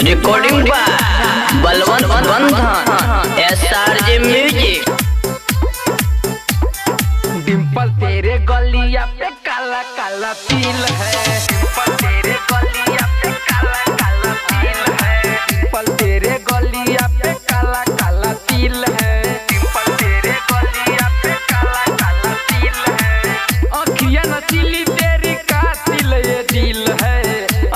Recording by Balwant Bandhan SRJ music. Dimple तेरे गलिया पे काला काला तिल है, डिंपल तेरे गलिया पे काला काला तिल है, डिंपल तेरे गलिया पे काला काला तिल है, डिंपल तेरे गलिया पे काला काला तिल है। अखियां नसीली तेरी कातिल ये दिल है,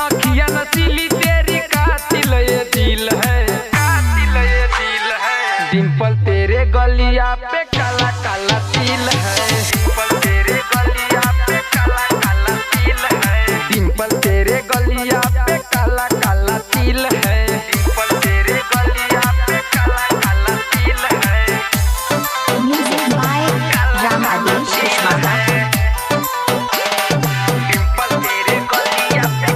अखियां नसीली तेरी कातिल ये दिल है, कातिल ये दिल है। डिंपल तेरे गलिया पे काला काला तिल है, डिंपल तेरे गलिया पे काला काला तिल है, डिंपल तेरे गलिया पे काला काला तिल है, डिंपल तेरे गलिया पे काला काला तिल है। Music by Ramadesh Kushwaha. Dimple तेरे गलिया पे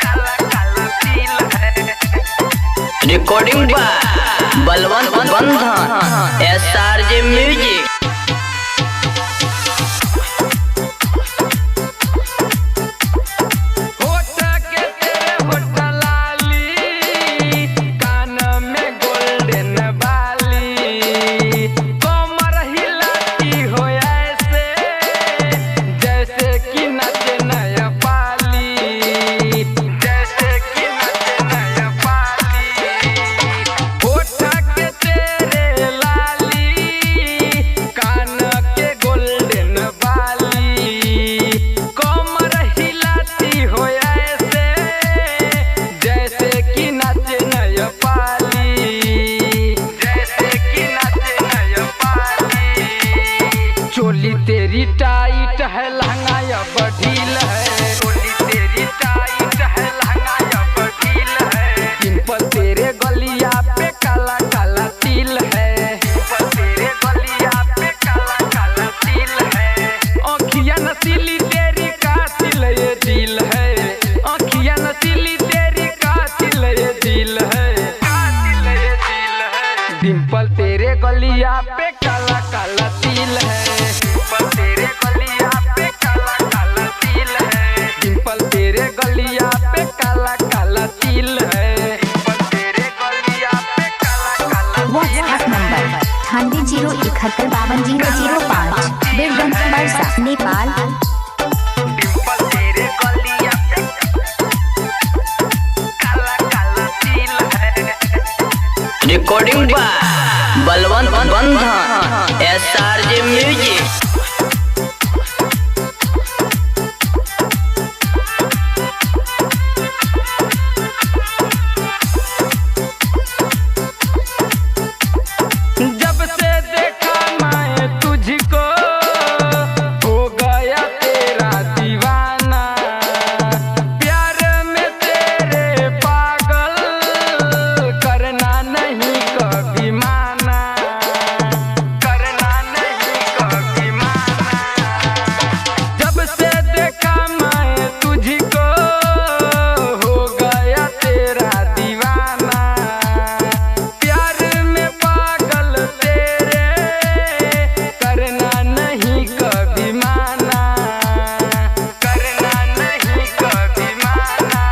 काला काला तिल है। Recording by Balwant Bandhan SRJ music. चोली तेरी टाइट है लहंगा या बढ़ील है, चोली तेरी टाइट है लहंगा या बढ़ील है। डिंपल तेरे गलिया पे काला काला तिल है, डिंपल तेरे गलिया पे काला काला तिल है। अखियां नसीली तेरी कातिल ये दिल है, अखियां नसीली तेरी कातिल ये दिल है, कातिल ये दिल है। डिंपल तेरे गलिया पे काला काला तिल है, डिंपल तेरे गलिया पे काला काला तिल है, डिंपल तेरे गलिया पे काला काला तिल है, डिंपल तेरे गलिया पे काला काला तिल व्हाट्सएप नंबर 9801710005 बिरगंज परसा नेपाल। डिंपल तेरे गलिया पे काला काला तिल है। Recording by Balwant Bandhan SRJ music. जब से देखा मैं तुझको हो गया तेरा दीवाना, प्यार में तेरे पागल करना नहीं कभी माना, करना नहीं कभी माना। जब से देखा मैं तुझको हो गया तेरा दीवाना, प्यार में पागल तेरे करना नहीं कभी माना, करना नहीं कभी माना।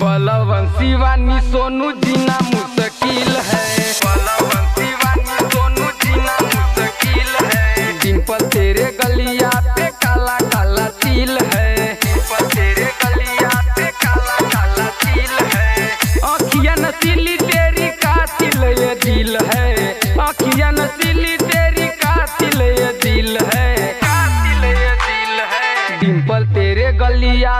बलवंत शिवानी सोनू जीना मुश्किल है, बलवंत शिवानी सोनू जीना मुश्किल है। डिंपल तेरे गलिया पे काला काला तिल है, डिंपल तेरे गलिया पे काला काला तिल है। अखियां नसीली तेरी कातिल ये दिल है, अखियां नसीली तेरी कातिल ये दिल है, कातिल ये दिल है। डिंपल तेरे गलिया